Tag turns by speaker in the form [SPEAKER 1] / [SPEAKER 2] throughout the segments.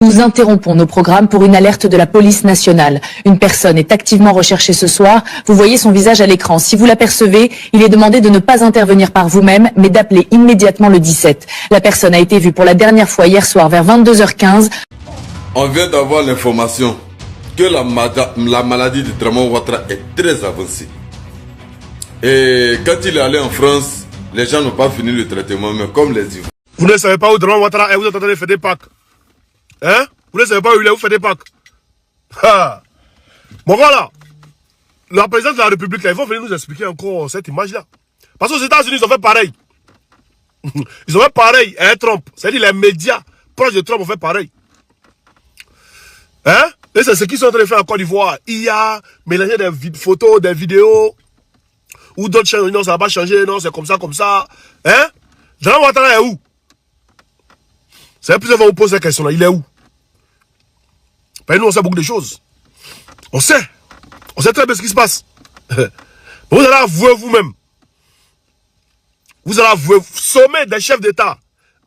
[SPEAKER 1] Nous interrompons nos programmes pour une alerte de la police nationale. Une personne est activement recherchée ce soir. Vous voyez son visage à l'écran. Si vous l'apercevez, il est demandé de ne pas intervenir par vous-même, mais d'appeler immédiatement le 17. La personne a été vue pour la dernière fois hier soir vers 22h15.
[SPEAKER 2] On vient d'avoir l'information que la maladie de Draman Ouattara est très avancée. Et quand il est allé en France, les gens n'ont pas fini le traitement, mais comme les Ivoiriens.
[SPEAKER 3] Vous ne savez pas où Draman Ouattara est, vous êtes en train de faire des Pâques. Hein? Vous ne savez pas où il est, vous faites des Pâques. Ah. Bon voilà. La présidente de la République, là, ils vont venir nous expliquer encore cette image-là. Parce qu'aux États-Unis, ils ont fait pareil. Ils ont fait pareil, hein, Trump. C'est-à-dire les médias proches de Trump ont fait pareil. Hein? Et c'est ce qu'ils sont en train de faire en Côte d'Ivoire. Il y a mélangé des photos, des vidéos. Ou d'autres chaînes, non, ça va pas changer, non, c'est comme ça, comme ça. Hein? Draman Ouattara est où? C'est plus va vous poser cette question-là. Il est où? Ben, nous, on sait beaucoup de choses. On sait. On sait très bien ce qui se passe. Vous allez avouer vous-même. Vous allez avouer, sommet des chefs d'État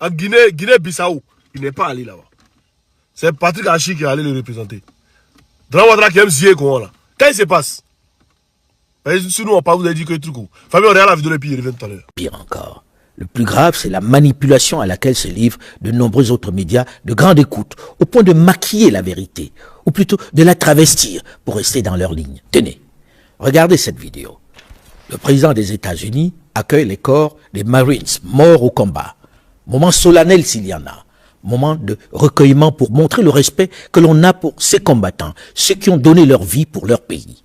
[SPEAKER 3] en Guinée-Bissau. Il n'est pas allé là-bas. C'est Patrick Hachi qui est allé le représenter. Draman Ouattara qui aime zier comment là. Qu'est-ce qui se passe? Si nous on parle, vous avez dit que truc. Fabien, on regarde la vidéo et puis il revient tout à l'heure.
[SPEAKER 4] Pire encore. Le plus grave, c'est la manipulation à laquelle se livrent de nombreux autres médias de grande écoute, au point de maquiller la vérité, ou plutôt de la travestir pour rester dans leur ligne. Tenez, regardez cette vidéo. Le président des États-Unis accueille les corps des Marines morts au combat. Moment solennel s'il y en a. Moment de recueillement pour montrer le respect que l'on a pour ces combattants, ceux qui ont donné leur vie pour leur pays.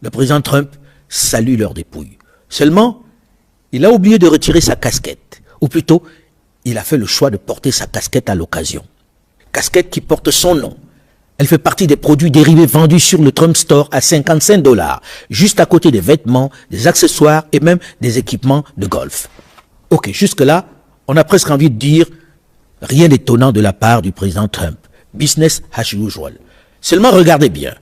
[SPEAKER 4] Le président Trump salue leur dépouille. Seulement, il a oublié de retirer sa casquette, ou plutôt, il a fait le choix de porter sa casquette à l'occasion. Casquette qui porte son nom. Elle fait partie des produits dérivés vendus sur le Trump Store à 55 $, juste à côté des vêtements, des accessoires et même des équipements de golf. Ok, jusque-là, on a presque envie de dire rien d'étonnant de la part du président Trump. Business as usual. Seulement regardez bien.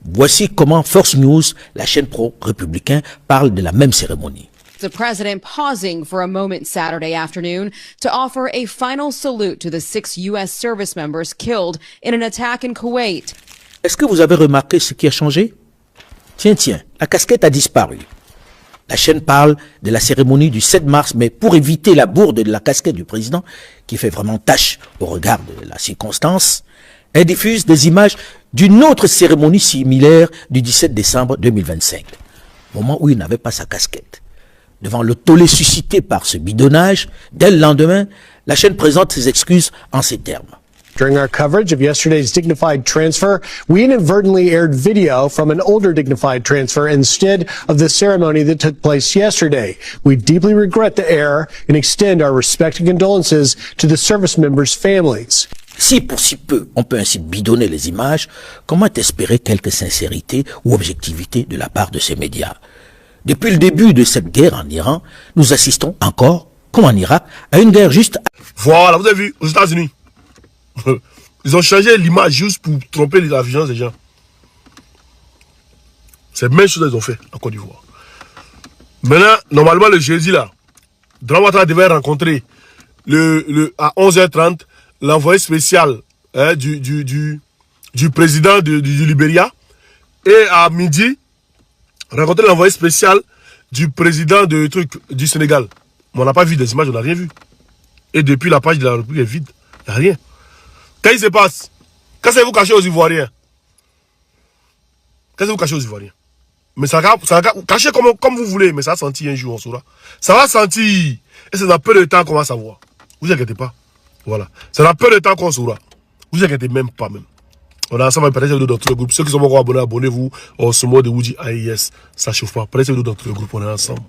[SPEAKER 4] Voici comment Fox News, la chaîne pro-républicain, parle de la même cérémonie.
[SPEAKER 5] The president pausing for a moment Saturday afternoon to offer a final salute to the 6 U.S. service members killed in an attack in Kuwait.
[SPEAKER 4] Est-ce que vous avez remarqué ce qui a changé? Tiens, la casquette a disparu. La chaîne parle de la cérémonie du 7 mars, mais pour éviter la bourde de la casquette du président, qui fait vraiment tache au regard de la circonstance, elle diffuse des images d'une autre cérémonie similaire du 17 décembre 2025, moment où il n'avait pas sa casquette. Devant le tollé suscité par ce bidonnage, dès le lendemain, la chaîne présente ses excuses en ces termes.
[SPEAKER 6] During our coverage of yesterday's dignified transfer, we inadvertently aired video from an older dignified transfer instead of the ceremony that took place yesterday. We deeply regret the error and extend our respect and condolences to the service members' families.
[SPEAKER 4] Si pour si peu on peut ainsi bidonner les images, comment espérer quelque sincérité ou objectivité de la part de ces médias? Depuis le début de cette guerre en Iran, nous assistons encore, comme en Irak, à une guerre juste...
[SPEAKER 3] Voilà, vous avez vu, aux États-Unis, ils ont changé l'image juste pour tromper la vigilance des gens. C'est la même chose qu'ils ont fait en Côte d'Ivoire. Maintenant, normalement, le jeudi, là, Draman Ouattara devait rencontrer à 11h30 l'envoyé spécial du président du Libéria. Et à midi, rencontrer l'envoyé spécial du président du Sénégal. Mais on n'a pas vu des images, on n'a rien vu. Et depuis, la page de la République est vide. Il n'y a rien. Qu'est-ce qui se passe? Qu'est-ce que vous cachez aux Ivoiriens? Qu'est-ce que vous cachez aux Ivoiriens? Mais ça va cacher comme vous voulez, mais ça va sentir un jour, on saura. Ça va sentir. Et c'est dans peu de temps qu'on va savoir. Vous inquiétez pas. Voilà. C'est dans peu de temps qu'on saura. Vous inquiétez même pas même. On a ensemble partager cette vidéo dans tous les groupes. Ceux qui sont encore abonnés, abonnez-vous. On se moque de Woody AIS. Ça chauffe pas. Partagez cette vidéo dans tous les groupes. On est ensemble.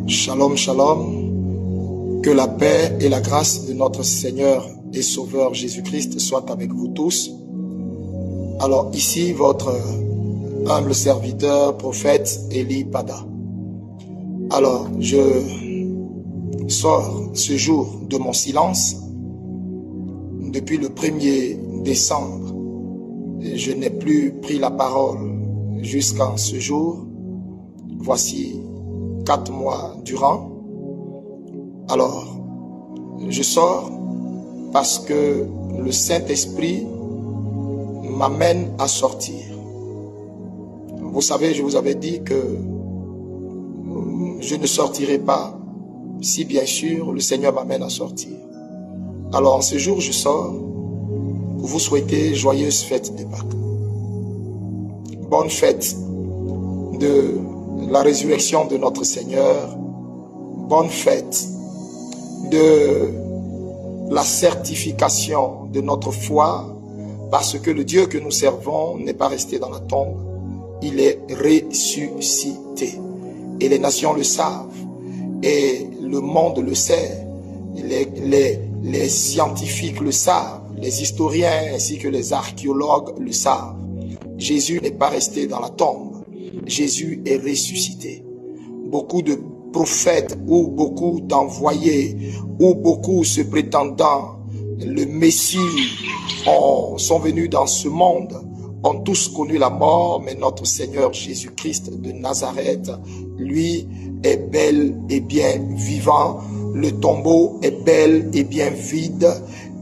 [SPEAKER 7] Shalom, shalom. Que la paix et la grâce de notre Seigneur et Sauveur Jésus-Christ soient avec vous tous. Alors ici, votre humble serviteur, prophète Eli Pada. Alors, je sors ce jour de mon silence. Depuis le 1er décembre, je n'ai plus pris la parole jusqu'à ce jour. Voici 4 mois durant. Alors, je sors parce que le Saint-Esprit m'amène à sortir. Vous savez, je vous avais dit que je ne sortirai pas si bien sûr le Seigneur m'amène à sortir. Alors en ce jour, je sors pour vous souhaiter joyeuse fête de Pâques. Bonne fête de la résurrection de notre Seigneur. Bonne fête de la certification de notre foi, parce que le Dieu que nous servons n'est pas resté dans la tombe, il est ressuscité. Et les nations le savent, et le monde le sait, les scientifiques le savent, les historiens ainsi que les archéologues le savent. Jésus n'est pas resté dans la tombe, Jésus est ressuscité. Beaucoup de prophètes ou beaucoup d'envoyés ou beaucoup se prétendant le Messie sont venus dans ce monde, ont tous connu la mort, mais notre Seigneur Jésus-Christ de Nazareth, lui, est bel et bien vivant. Le tombeau est bel et bien vide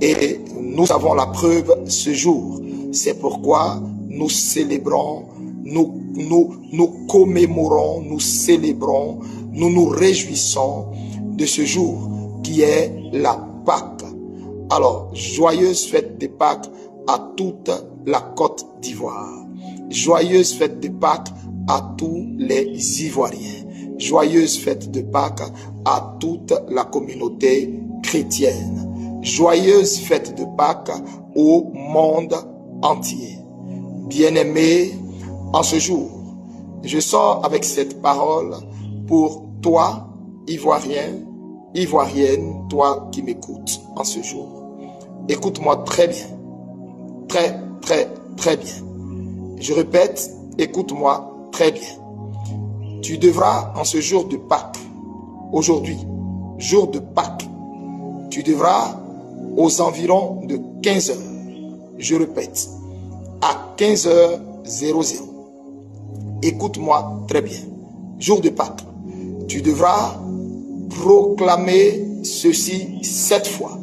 [SPEAKER 7] et nous avons la preuve ce jour. C'est pourquoi nous célébrons, nous commémorons, nous célébrons, nous nous réjouissons de ce jour qui est la Pâque. Alors, joyeuse fête de Pâques à toute la Côte d'Ivoire. Joyeuse fête de Pâques à tous les Ivoiriens. Joyeuse fête de Pâques à toute la communauté chrétienne. Joyeuse fête de Pâques au monde entier. Bien-aimés, en ce jour, je sors avec cette parole pour toi, Ivoirien, Ivoirienne, toi qui m'écoutes en ce jour. Écoute-moi très bien, très bien. Je répète, écoute-moi très bien. Tu devras en ce jour de Pâques, aujourd'hui, jour de Pâques, tu devras aux environs de 15 heures, je répète, à 15h00, écoute-moi très bien, jour de Pâques, tu devras proclamer ceci 7 fois.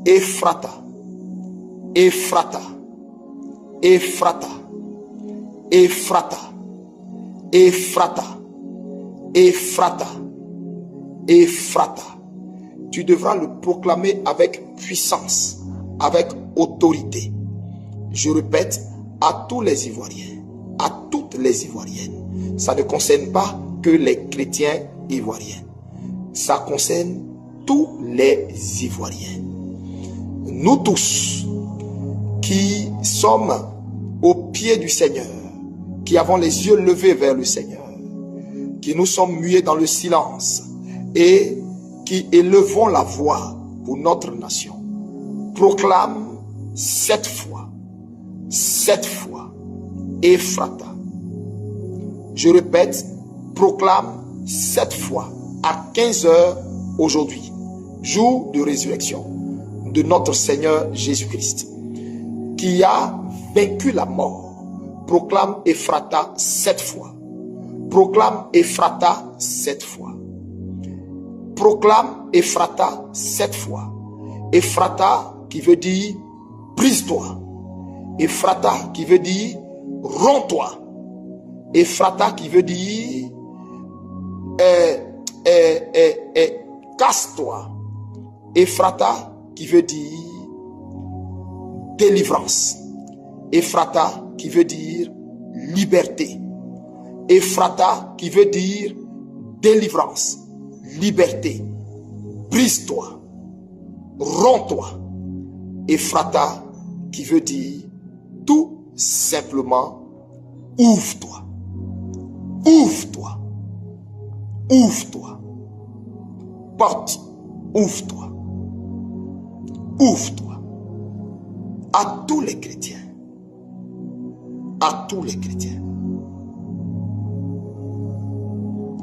[SPEAKER 7] Ephrata, Ephrata, Ephrata, Ephrata, Ephrata, Ephrata, Ephrata. Tu devras le proclamer avec puissance, avec autorité. Je répète, à tous les Ivoiriens, à toutes les Ivoiriennes. Ça ne concerne pas que les chrétiens ivoiriens. Ça concerne tous les Ivoiriens. Nous tous qui sommes au pied du Seigneur, qui avons les yeux levés vers le Seigneur, qui nous sommes muets dans le silence et qui élevons la voix pour notre nation, proclame 7 fois, Ephrata. Je répète, proclame 7 fois à 15 heures aujourd'hui, jour de résurrection de notre Seigneur Jésus-Christ, qui a vaincu la mort. Proclame Ephrata 7 fois. Proclame Ephrata 7 fois. Proclame Ephrata 7 fois. Ephrata qui veut dire brise-toi. Ephrata qui veut dire romps-toi. Ephrata qui veut dire casse-toi. Ephrata qui veut dire délivrance. Ephrata qui veut dire liberté. Ephrata qui veut dire délivrance, liberté. Brise-toi, romps-toi. Ephrata qui veut dire tout simplement ouvre-toi. Ouvre-toi. Ouvre-toi. Porte, ouvre-toi. Ouvre-toi. À tous les chrétiens. À tous les chrétiens.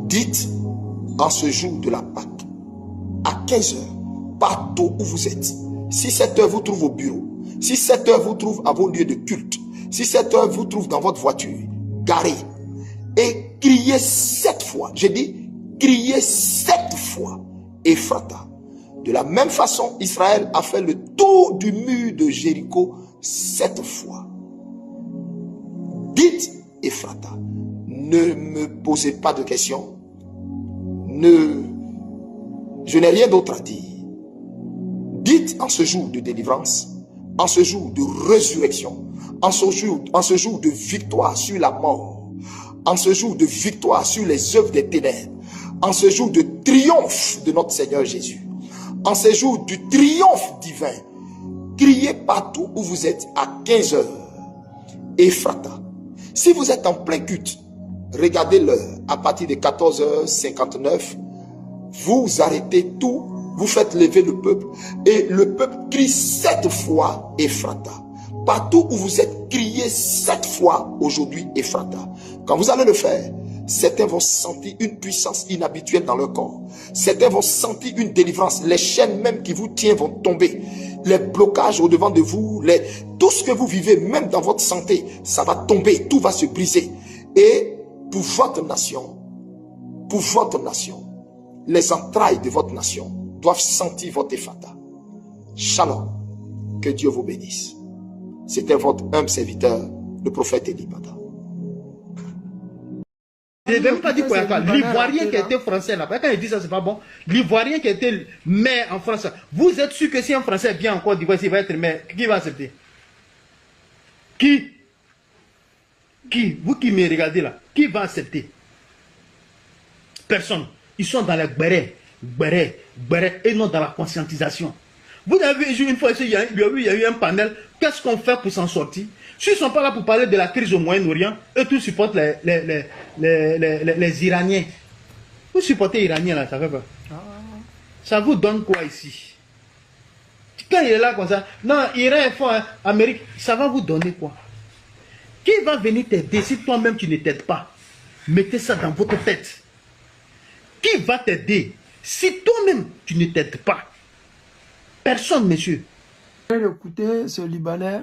[SPEAKER 7] Dites en ce jour de la Pâque, à 15 heures, partout où vous êtes. Si cette heure vous trouve au bureau, si cette heure vous trouve à vos lieux de culte, si cette heure vous trouve dans votre voiture, garée, et criez 7 fois. J'ai dit, criez 7 fois. Ephrata. De la même façon, Israël a fait le tour du mur de Jéricho 7 fois. Dites, Ephrata, ne me posez pas de questions. Je n'ai rien d'autre à dire. Dites en ce jour de délivrance, en ce jour de résurrection, en ce jour de victoire sur la mort, en ce jour de victoire sur les œuvres des ténèbres, en ce jour de triomphe de notre Seigneur Jésus, en ce jour du triomphe divin, criez partout où vous êtes à 15 heures. Ephrata. Si vous êtes en plein culte, regardez l'heure. À partir de 14h59, vous arrêtez tout, vous faites lever le peuple et le peuple crie 7 fois Ephrata. Partout où vous êtes, criez 7 fois aujourd'hui Ephrata. Quand vous allez le faire, certains vont sentir une puissance inhabituelle dans leur corps. Certains vont sentir une délivrance. Les chaînes même qui vous tiennent vont tomber. Les blocages au devant de vous, tout ce que vous vivez, même dans votre santé, ça va tomber, tout va se briser. Et pour votre nation, les entrailles de votre nation doivent sentir votre Ephrata. Shalom. Que Dieu vous bénisse. C'était votre humble serviteur, le prophète Eli Bada.
[SPEAKER 8] Je ne vais même pas dire quoi. L'Ivoirien qui était français là, quand il dit ça, c'est pas bon. L'Ivoirien qui était maire en France, vous êtes sûr que si un Français vient en Côte d'Ivoire, il va être maire, qui va accepter? Qui? Vous qui me regardez là, qui va accepter? Personne. Ils sont dans les gbérés, et non dans la conscientisation. Vous avez vu une fois, il y a eu un panel. Qu'est-ce qu'on fait pour s'en sortir? S'ils ne sont pas là pour parler de la crise au Moyen-Orient, eux tous supportent les Iraniens. Vous supportez les Iraniens là, ça fait pas. Ça vous donne quoi ici? Quand il est là comme ça, non, Iran est fort, hein, Amérique, ça va vous donner quoi? Qui va venir t'aider si toi-même tu ne t'aides pas? Mettez ça dans votre tête. Qui va t'aider si toi-même tu ne t'aides pas? Personne, monsieur.
[SPEAKER 9] Écoutez ce Libanais,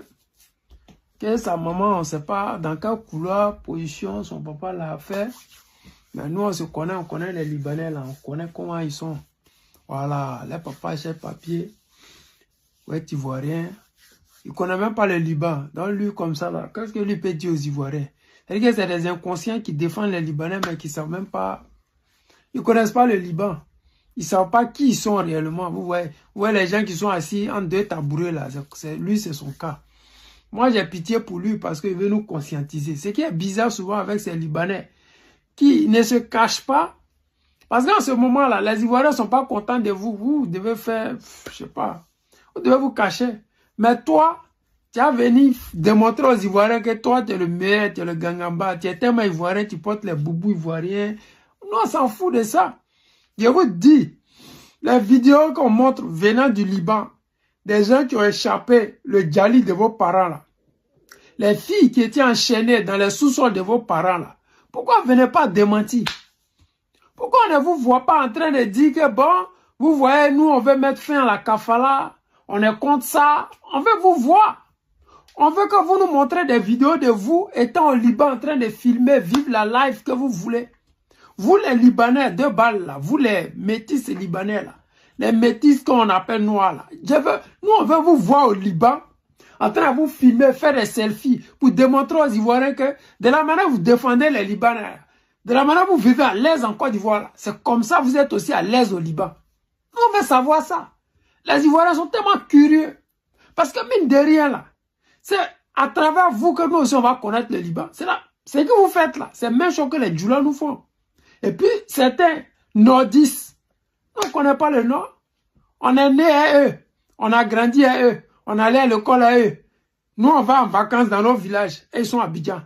[SPEAKER 9] que sa maman, on ne sait pas dans quelle couleur, position son papa l'a fait. Mais nous, on connaît les Libanais là, on connaît comment ils sont. Voilà, les papas chef papier, ouais, Ivoirien. Il ne connaît même pas le Liban. Donc lui, comme ça, là, qu'est-ce que lui peut dire aux Ivoiriens? C'est-à-dire que c'est des inconscients qui défendent les Libanais, mais qui ne savent même pas. Ils ne connaissent pas le Liban. Ils ne savent pas qui ils sont réellement. Vous voyez les gens qui sont assis en deux tabourets là. Lui, c'est son cas. Moi, j'ai pitié pour lui parce qu'il veut nous conscientiser. Ce qui est bizarre souvent avec ces Libanais qui ne se cachent pas. Parce qu'en ce moment-là, les Ivoiriens ne sont pas contents de vous. Vous devez faire, je sais pas, vous devez vous cacher. Mais toi, tu as venu démontrer aux Ivoiriens que toi, tu es le meilleur, tu es le gangamba, tu es tellement Ivoirien, tu portes les boubous ivoiriens. Nous, on s'en fout de ça. Je vous dis, les vidéos qu'on montre venant du Liban, des gens qui ont échappé le djali de vos parents là, les filles qui étaient enchaînées dans les sous-sols de vos parents là, pourquoi vous ne venez pas démentir? Pourquoi on ne vous voit pas en train de dire que bon, vous voyez, nous on veut mettre fin à la kafala, on est contre ça, on veut vous voir. On veut que vous nous montrez des vidéos de vous étant au Liban en train de filmer, vivre la life que vous voulez. Vous les Libanais, 2 balles là, vous les métis Libanais là, les métis qu'on appelle noirs là, nous on veut vous voir au Liban, en train de vous filmer, faire des selfies, pour démontrer aux Ivoiriens que de la manière vous défendez les Libanais, de la manière vous vivez à l'aise en Côte d'Ivoire, c'est comme ça vous êtes aussi à l'aise au Liban. On veut savoir ça. Les Ivoiriens sont tellement curieux, parce que mine de rien là, c'est à travers vous que nous aussi on va connaître le Liban. C'est là, c'est ce que vous faites là, c'est la même chose que les Djoula nous font. Et puis, certains nordistes, on ne connaît pas le nord. On est né à eux. On a grandi à eux. On allait à l'école à eux. Nous, on va en vacances dans nos villages. Et ils sont à Abidjan.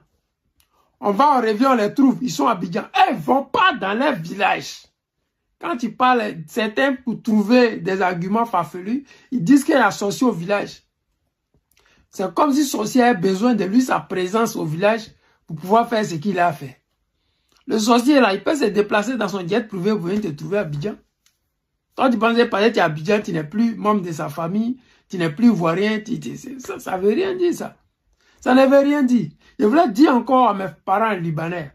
[SPEAKER 9] On va au revient, on les trouve. Ils sont à Abidjan. Et ils ne vont pas dans leur village. Quand ils parlent, certains, pour trouver des arguments farfelus, ils disent qu'il y a un sorcier au village. C'est comme si le sorcier avait besoin de lui, sa présence au village, pour pouvoir faire ce qu'il a fait. Le sorcier, là, il peut se déplacer dans son jet privé pour venir te trouver à Abidjan. Toi, tu pensais peut-être qu'à Abidjan, tu n'es plus membre de sa famille, tu n'es plus ivoirien, ça ne veut rien dire, ça. Ça ne veut rien dire. Je voulais dire encore à mes parents libanais,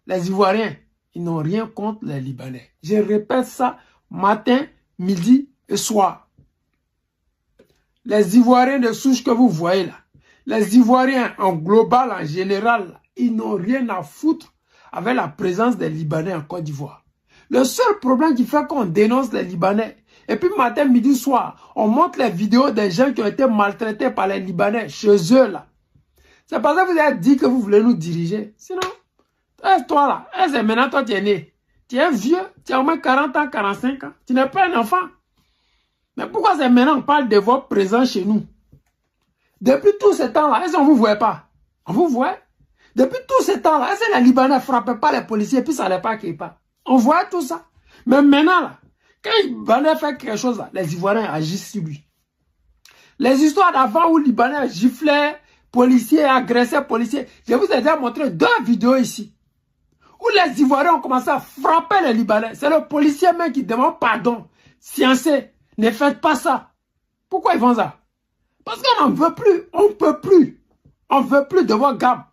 [SPEAKER 9] les Ivoiriens, ils n'ont rien contre les Libanais. Je répète ça matin, midi et soir. Les Ivoiriens de souche que vous voyez là, les Ivoiriens en global, en général, ils n'ont rien à foutre avec la présence des Libanais en Côte d'Ivoire. Le seul problème qui fait qu'on dénonce les Libanais, et puis matin, midi, soir, on montre les vidéos des gens qui ont été maltraités par les Libanais chez eux là. C'est parce que vous avez dit que vous voulez nous diriger. Sinon, toi là, c'est maintenant toi tu es né. Tu es vieux, tu as au moins 40 ans, 45 ans. Tu n'es pas un enfant. Mais pourquoi c'est maintenant on parle de votre présence chez nous? Depuis tout ce temps-là, est-ce qu'on ne vous voit pas? On vous voit? Depuis tout ce temps-là, est-ce que les Libanais ne frappaient pas les policiers et puis ça n'allait pas qu'il pas? On voit tout ça. Mais maintenant, là, quand les Libanais fait quelque chose, là, les Ivoiriens agissent sur lui. Les histoires d'avant où les Libanais giflaient policiers, agressaient policiers, je vous ai déjà montré 2 vidéos ici. Où les Ivoiriens ont commencé à frapper les Libanais. C'est le policier même qui demande pardon. Sciencé, ne faites pas ça. Pourquoi ils font ça? Parce qu'on n'en veut plus. On ne peut plus. On ne veut plus de vos gammes.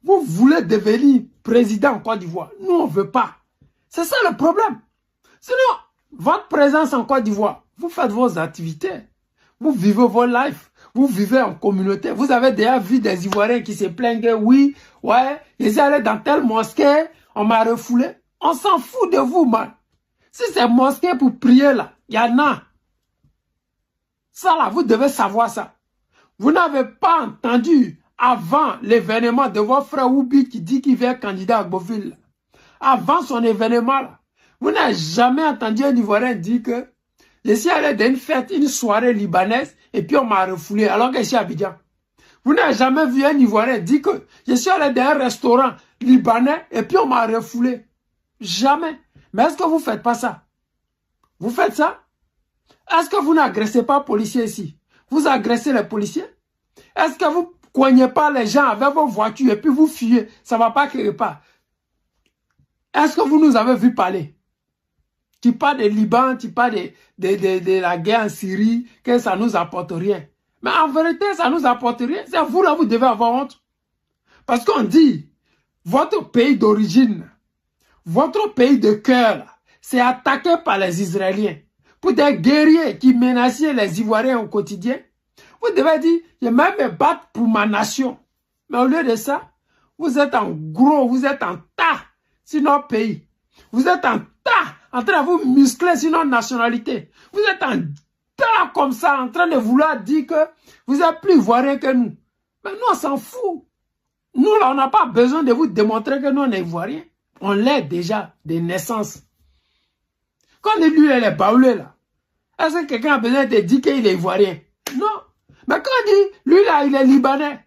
[SPEAKER 9] Vous voulez devenir président en Côte d'Ivoire. Nous, on ne veut pas. C'est ça le problème. Sinon, votre présence en Côte d'Ivoire, vous faites vos activités. Vous vivez vos lives. Vous vivez en communauté. Vous avez déjà vu des Ivoiriens qui se plaignent que oui, ouais, ils allaient dans telle mosquée, on m'a refoulé. On s'en fout de vous, man. Si c'est mosquée pour prier là, il y en a. Ça là, vous devez savoir ça. Vous n'avez pas entendu avant l'événement de votre frère Oubi qui dit qu'il veut être candidat à Beauville. Avant son événement là, vous n'avez jamais entendu un Ivoirien dire que je suis allé dans une fête, une soirée libanaise, et puis on m'a refoulé, alors que je suis à Abidjan. Vous n'avez jamais vu un Ivoirien dire que je suis allé dans un restaurant libanais, et puis on m'a refoulé. Jamais. Mais est-ce que vous ne faites pas ça? Vous faites ça? Est-ce que vous n'agressez pas les policiers ici? Vous agressez les policiers? Est-ce que vous ne coignez pas les gens avec vos voitures, et puis vous fuyez? Ça ne va pas quelque part. Est-ce que vous nous avez vu parler? Tu parles de Liban, tu parles de la guerre en Syrie, que ça ne nous apporte rien. Mais en vérité, ça ne nous apporte rien. C'est vous là, vous devez avoir honte. Parce qu'on dit, votre pays d'origine, votre pays de cœur, c'est attaqué par les Israéliens. Pour des guerriers qui menaçaient les Ivoiriens au quotidien, vous devez dire, je vais même me battre pour ma nation. Mais au lieu de ça, vous êtes en gros, vous êtes en tas sur notre pays. Vous êtes en tas, en train de vous muscler sur notre nationalité. Vous êtes en tas comme ça, en train de vouloir dire que vous êtes plus ivoiriens que nous. Mais nous, on s'en fout. Nous, là, on n'a pas besoin de vous démontrer que nous, on est ivoiriens. On l'est déjà, de naissance. Quand lui, il est baoulé, là, est-ce que quelqu'un a besoin de dire qu'il est ivoirien? Non. Mais quand on dit, lui, là, il est libanais,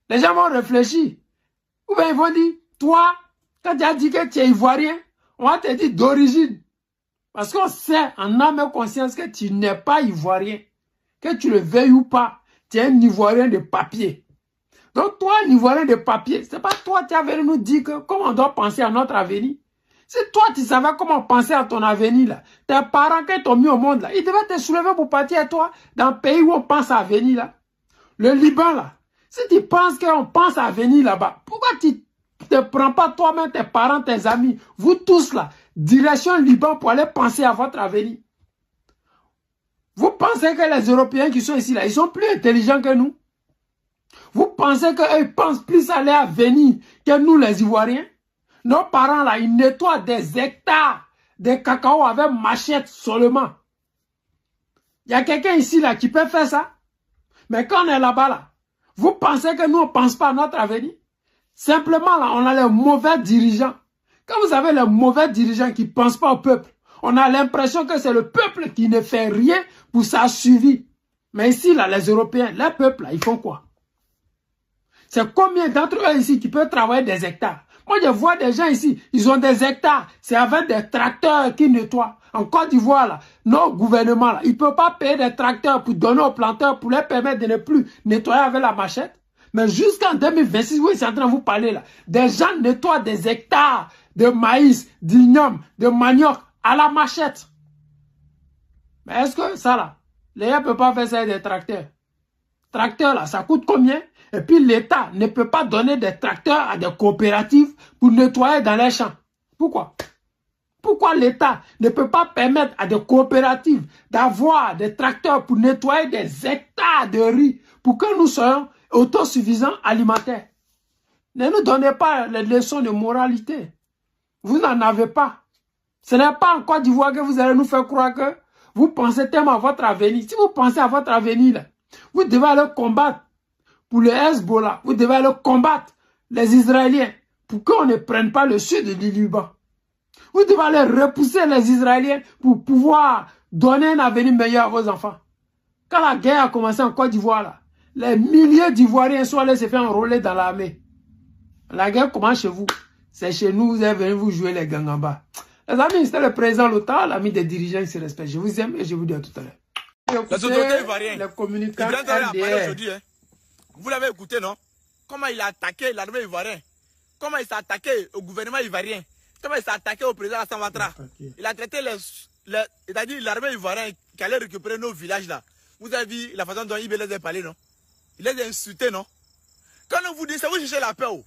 [SPEAKER 9] les gens vont réfléchir. Ou bien ils vont dire, toi, quand tu as dit que tu es ivoirien, on va te dire d'origine. Parce qu'on sait en âme et conscience que tu n'es pas ivoirien. Que tu le veuilles ou pas, tu es un ivoirien de papier. Donc toi, un ivoirien de papier, c'est pas toi qui as venu nous dire que comment on doit penser à notre avenir. Si toi, tu savais comment penser à ton avenir, là, tes parents qui t'ont mis au monde, là, ils devaient te soulever pour partir à toi dans le pays où on pense à l'avenir, là. Le Liban, là. Si tu penses qu'on pense à l'avenir là-bas, pourquoi tu ne prends pas toi-même, tes parents, tes amis, vous tous, là, direction Liban pour aller penser à votre avenir? Vous pensez que les Européens qui sont ici, là, ils sont plus intelligents que nous? Vous pensez qu'ils pensent plus à leur avenir que nous, les Ivoiriens? Nos parents, là, ils nettoient des hectares de cacao avec machette seulement. Il y a quelqu'un ici, là, qui peut faire ça? Mais quand on est là-bas, là, vous pensez que nous, on ne pense pas à notre avenir? Simplement, là, on a les mauvais dirigeants. Quand vous avez les mauvais dirigeants qui ne pensent pas au peuple, on a l'impression que c'est le peuple qui ne fait rien pour sa survie. Mais ici, là, les Européens, les peuples, là, ils font quoi? C'est combien d'entre eux ici qui peuvent travailler des hectares? Moi, je vois des gens ici, ils ont des hectares. C'est avec des tracteurs qui nettoient. En Côte d'Ivoire, là, nos gouvernements, là, ils ne peuvent pas payer des tracteurs pour donner aux planteurs, pour leur permettre de ne plus nettoyer avec la machette. Mais jusqu'en 2026, oui, c'est en train de vous parler, là. Des gens nettoient des hectares de maïs, d'igname, de manioc à la machette. Mais est-ce que ça, là, l'État ne peut pas faire ça avec des tracteurs? Tracteurs, là, ça coûte combien? Et puis l'État ne peut pas donner des tracteurs à des coopératives pour nettoyer dans les champs. Pourquoi? Pourquoi l'État ne peut pas permettre à des coopératives d'avoir des tracteurs pour nettoyer des hectares de riz pour que nous soyons autosuffisants alimentaires? Ne nous donnez pas les leçons de moralité. Vous n'en avez pas. Ce n'est pas en Côte d'Ivoire que vous allez nous faire croire que vous pensez tellement à votre avenir. Si vous pensez à votre avenir, là, vous devez aller combattre pour le Hezbollah. Vous devez aller combattre les Israéliens pour qu'on ne prenne pas le sud du Liban. Vous devez aller repousser les Israéliens pour pouvoir donner un avenir meilleur à vos enfants. Quand la guerre a commencé en Côte d'Ivoire, là, les milliers d'Ivoiriens sont allés se faire enrôler dans l'armée. La guerre commence chez vous. C'est chez nous, vous allez venir vous jouer les gangambas. Les amis, c'était le président Lota, l'ami des dirigeants qui se respectent. Je vous aime et je vous dis à tout à l'heure.
[SPEAKER 10] Les autorités ivoiriennes,
[SPEAKER 9] les communicants
[SPEAKER 10] aujourd'hui, hein. Vous l'avez écouté, non? Comment il a attaqué l'armée ivoirienne? Comment il s'est attaqué au gouvernement ivoirien? Comment il s'est attaqué au président Alassane Ouattara? Il a traité c'est-à-dire l'armée ivoirienne qui allait récupérer nos villages là. Vous avez vu la façon dont il les a parlé, non? Il les a insultés, non? Quand on vous dit ça, vous cherchez la paix. Oh.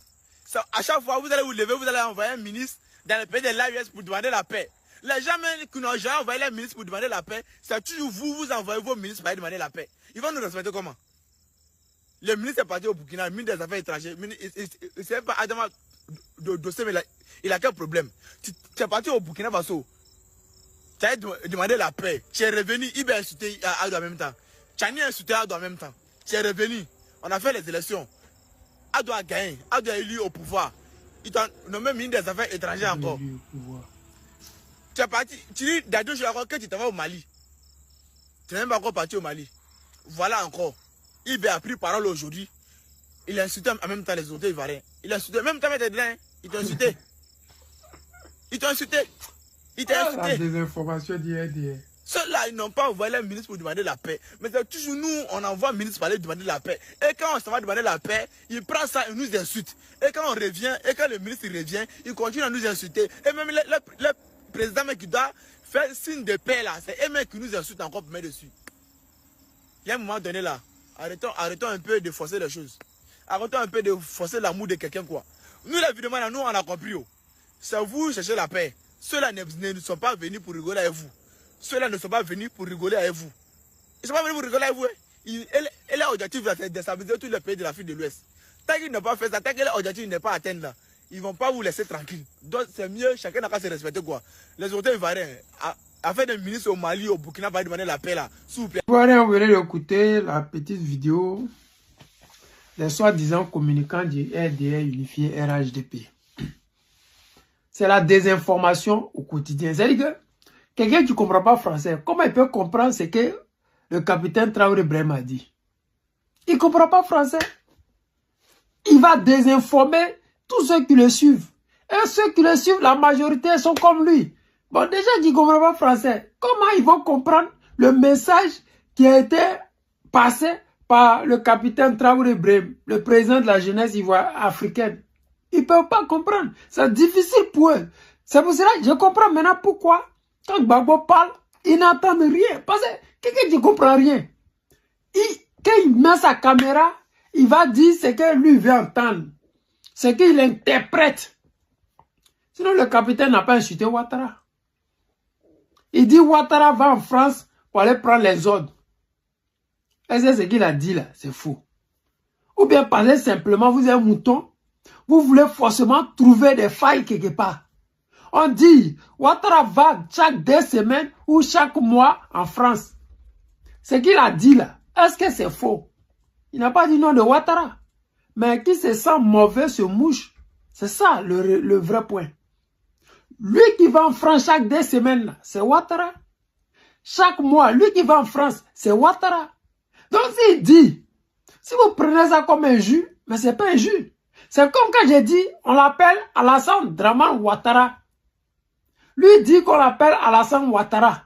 [SPEAKER 10] À chaque fois, vous allez vous lever, vous allez envoyer un ministre dans le pays de l'AUS pour demander la paix. Les gens qui n'ont jamais envoyé les ministres pour demander la paix, c'est toujours vous envoyez vos ministres pour aller demander la paix. Ils vont nous respecter comment? Le ministre est parti au Burkina, le ministre des Affaires étrangères, il ne sait pas Adama de dossier, mais il a quel problème? Tu es parti au Burkina Faso, tu as demandé la paix, tu es revenu, il a insulté Ado en même temps. Tchani a insulté Ado en même temps. Tu es revenu, on a fait les élections. Ado a gagné, Ado est élu au pouvoir. Il t'a nommé ministre des Affaires étrangères encore. Tu es parti, tu dis d'Ado que tu t'en vas au Mali. Tu n'es même pas encore parti au Mali. Voilà encore. Il a pris parole aujourd'hui. Il a insulté en même temps les autorités ivoiriennes. Il a insulté, même temps, il t'a insulté. Il t'a insulté. Il t'a insulté.
[SPEAKER 9] La désinformation d'hier.
[SPEAKER 10] Ceux-là, ils n'ont pas envoyé les ministres pour demander la paix. Mais c'est toujours nous, on envoie le ministre pour aller demander la paix. Et quand on s'en va demander la paix, il prend ça et nous insulte. Et quand on revient, et quand le ministre revient, il continue à nous insulter. Et même le président qui doit faire signe de paix là, c'est eux-mêmes qui nous insultent encore pour mettre dessus. Il y a un moment donné là, arrêtons un peu de forcer les choses. Arrêtons un peu de forcer l'amour de quelqu'un quoi. Nous évidemment, nous on a compris. C'est vous cherchez la paix. Ceux-là ne sont pas venus pour rigoler avec vous. Ceux-là ne sont pas venus pour rigoler avec vous. Ils ne sont pas venus pour rigoler avec vous. Et leur objectif c'est de déstabiliser tous les pays de l'Afrique de l'Ouest. Tant qu'ils n'ont pas fait ça, tant que leur objectif n'est pas atteint là, ils ne vont pas vous laisser tranquille. Donc c'est mieux, chacun n'a qu'à se respecter quoi. Les autorités ivoiriennes, afin des ministres au Mali, au Burkina, va demander la paix là, s'il vous plaît.
[SPEAKER 9] Voilà, on venait d'écouter la petite vidéo des soi-disant communicants du RDR unifié RHDP. C'est la désinformation au quotidien. C'est-à-dire que quelqu'un qui ne comprend pas français, comment il peut comprendre ce que le capitaine Traoré Brahim a dit? Il ne comprend pas français. Il va désinformer tous ceux qui le suivent. Et ceux qui le suivent, la majorité sont comme lui. Bon, déjà qui ne comprend pas français, comment ils vont comprendre le message qui a été passé par le capitaine Traoré Brahim, le président de la jeunesse africaine? Ils ne peuvent pas comprendre. C'est difficile pour eux. C'est pour cela que je comprends maintenant pourquoi, quand Gbagbo parle, ils n'entendent rien. Parce que quelqu'un qui ne comprend rien, quand il met sa caméra, il va dire ce que lui veut entendre. Ce qu'il interprète. Sinon, le capitaine n'a pas insulté Ouattara. Il dit Ouattara va en France pour aller prendre les ordres. Et c'est ce qu'il a dit là, c'est faux. Ou bien parce que simplement vous êtes un mouton, vous voulez forcément trouver des failles quelque part. On dit, Ouattara va chaque 2 semaines ou chaque mois en France. Ce qu'il a dit là, est-ce que c'est faux? Il n'a pas dit non de Ouattara. Mais qui se sent mauvais se mouche. C'est ça le vrai point. Lui qui va en France chaque 2 semaines, c'est Ouattara. Chaque mois, lui qui va en France, c'est Ouattara. Donc s'il dit, si vous prenez ça comme un jus, mais ce n'est pas un jus. C'est comme quand j'ai dit, on l'appelle Alassane Dramane Ouattara. Lui dit qu'on l'appelle Alassane Ouattara.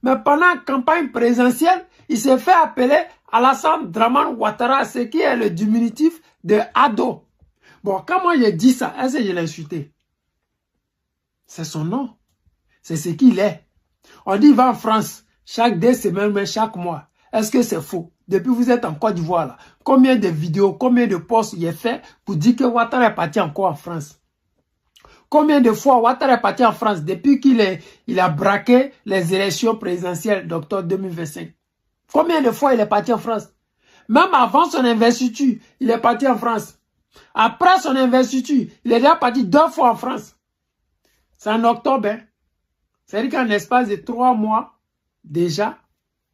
[SPEAKER 9] Mais pendant la campagne présidentielle, il s'est fait appeler Alassane Dramane Ouattara, ce qui est le diminutif de Ado. Bon, quand moi j'ai dit ça, est-ce que je l'ai insulté? C'est son nom. C'est ce qu'il est. On dit il va en France chaque 2 semaines, mais chaque mois. Est-ce que c'est faux? Depuis que vous êtes en Côte d'Ivoire, là, combien de vidéos, combien de posts il est fait pour dire que Ouattara est parti encore en France? Combien de fois Ouattara est parti en France depuis qu'il a braqué les élections présidentielles d'octobre 2025? Combien de fois il est parti en France? Même avant son investiture, il est parti en France. Après son investiture, il est déjà parti 2 fois en France. C'est en octobre. Hein? C'est-à-dire qu'en l'espace de 3 mois, déjà,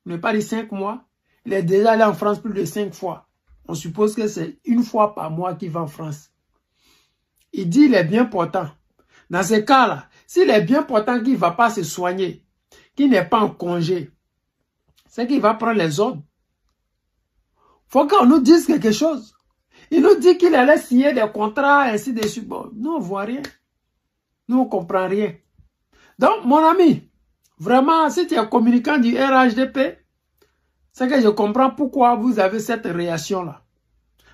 [SPEAKER 9] on n'est pas de 5 mois, il est déjà allé en France plus de 5 fois. On suppose que c'est 1 fois par mois qu'il va en France. Il dit qu'il est bien portant. Dans ce cas-là, s'il est bien portant qu'il ne va pas se soigner, qu'il n'est pas en congé, c'est qu'il va prendre les ordres. Il faut qu'on nous dise quelque chose. Il nous dit qu'il allait signer des contrats, ainsi de suite. Bon, nous, on ne voit rien. Nous, on ne comprend rien. Donc, mon ami, vraiment, si tu es communicant du RHDP, c'est que je comprends pourquoi vous avez cette réaction-là.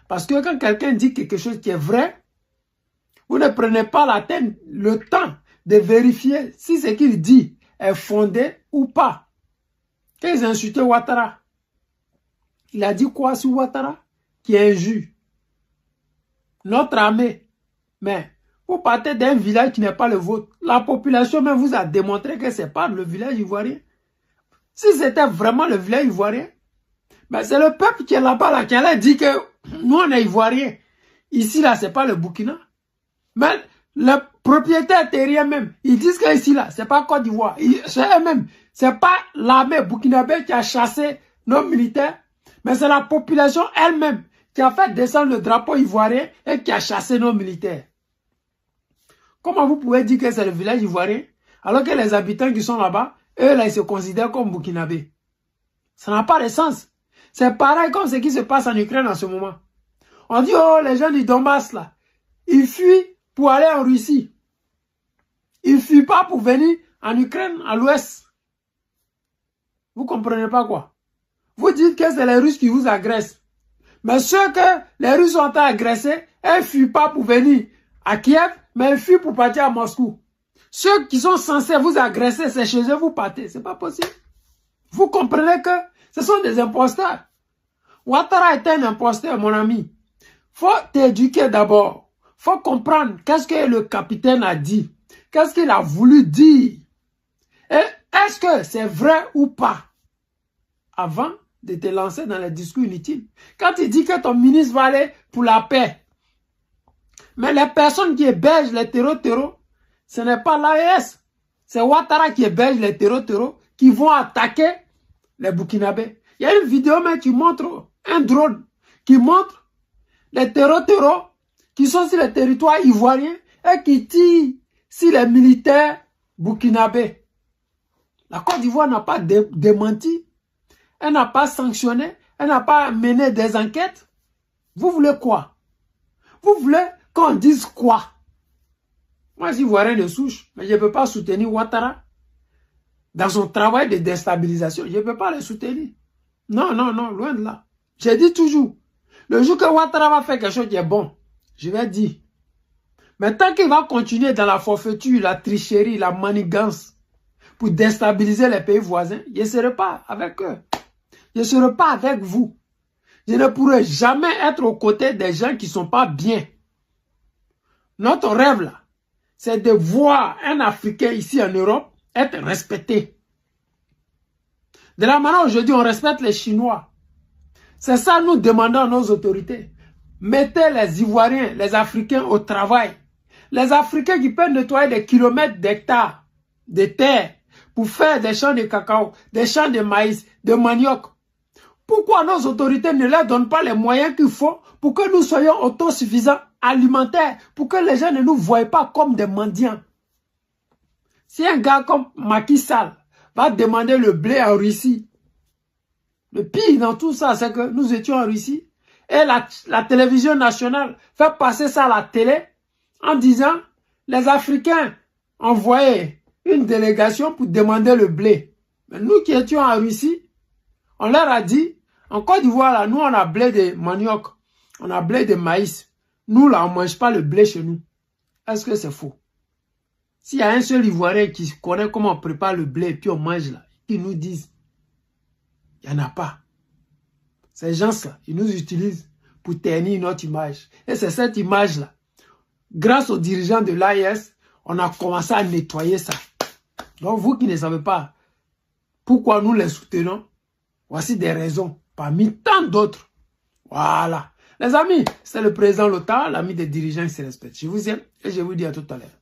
[SPEAKER 9] Parce que quand quelqu'un dit quelque chose qui est vrai, vous ne prenez pas le temps de vérifier si ce qu'il dit est fondé ou pas. Quand ils insultaient Ouattara, il a dit quoi sur Ouattara? Qui est injure. Notre armée. Mais vous partez d'un village qui n'est pas le vôtre. La population même vous a démontré que ce n'est pas le village ivoirien. Si c'était vraiment le village ivoirien, ben c'est le peuple qui est là-bas là, qui allait dire que nous on est ivoiriens. Ici là, ce n'est pas le Burkina. Mais le propriétaire terrien même, ils disent que ici là, c'est pas Côte d'Ivoire. C'est eux-mêmes. C'est pas l'armée burkinabé qui a chassé nos militaires, mais c'est la population elle-même qui a fait descendre le drapeau ivoirien et qui a chassé nos militaires. Comment vous pouvez dire que c'est le village ivoirien, alors que les habitants qui sont là-bas, eux là, ils se considèrent comme burkinabés? Ça n'a pas de sens. C'est pareil comme ce qui se passe en Ukraine en ce moment. On dit, oh, les gens du Donbass là, ils fuient pour aller en Russie. Ils ne fuient pas pour venir en Ukraine, à l'ouest. Vous ne comprenez pas quoi? Vous dites que c'est les Russes qui vous agressent. Mais ceux que les Russes ont agressés, ils ne fuient pas pour venir à Kiev, mais ils fuient pour partir à Moscou. Ceux qui sont censés vous agresser, c'est chez eux, vous partez. Ce n'est pas possible. Vous comprenez que ce sont des imposteurs. Ouattara est un imposteur, mon ami. Il faut t'éduquer d'abord. Il faut comprendre qu'est-ce que le capitaine a dit. Qu'est-ce qu'il a voulu dire. Et est-ce que c'est vrai ou pas? Avant de te lancer dans les discours inutiles. Quand il dit que ton ministre va aller pour la paix. Mais les personnes qui hébergent les terreaux, ce n'est pas l'AES. C'est Ouattara qui héberge les terreaux qui vont attaquer les Burkinabés. Il y a une vidéo même qui montre un drone qui montre les terreaux qui sont sur le territoire ivoirien et qui tirent sur les militaires burkinabés. La Côte d'Ivoire n'a pas démenti. Elle n'a pas sanctionné. Elle n'a pas mené des enquêtes. Vous voulez quoi? Vous voulez qu'on dise quoi? Moi, j'Ivoirien de souche, mais je ne peux pas soutenir Ouattara dans son travail de déstabilisation. Je ne peux pas le soutenir. Non, non, non, loin de là. J'ai dit toujours, le jour que Ouattara va faire quelque chose qui est bon, je vais dire. Mais tant qu'il va continuer dans la forfaiture, la tricherie, la manigance, pour déstabiliser les pays voisins, je ne serai pas avec eux. Je ne serai pas avec vous. Je ne pourrai jamais être aux côtés des gens qui ne sont pas bien. Notre rêve là, c'est de voir un Africain ici en Europe être respecté. De la manière aujourd'hui, on respecte les Chinois. C'est ça nous demandons à nos autorités. Mettez les Ivoiriens, les Africains au travail. Les Africains qui peuvent nettoyer des kilomètres d'hectares de terre pour faire des champs de cacao, des champs de maïs, de manioc. Pourquoi nos autorités ne leur donnent pas les moyens qu'il faut pour que nous soyons autosuffisants alimentaires, pour que les gens ne nous voient pas comme des mendiants? Si un gars comme Macky Sall va demander le blé en Russie, le pire dans tout ça, c'est que nous étions en Russie et la télévision nationale fait passer ça à la télé en disant les Africains envoyaient une délégation pour demander le blé. Mais nous qui étions en Russie, on leur a dit, en Côte d'Ivoire, là, nous on a blé de manioc, on a blé de maïs. Nous là, on ne mange pas le blé chez nous. Est-ce que c'est faux? S'il y a un seul Ivoirien qui connaît comment on prépare le blé et puis on mange là, qui nous disent, il n'y en a pas. Ces gens-là, ils nous utilisent pour ternir notre image. Et c'est cette image-là. Grâce aux dirigeants de l'AES, On a commencé à nettoyer ça. Donc vous qui ne savez pas pourquoi nous les soutenons, voici des raisons parmi tant d'autres. Voilà. Les amis, c'est le président Lota, l'ami des dirigeants qui se respectent. Je vous aime et je vous dis à tout à l'heure.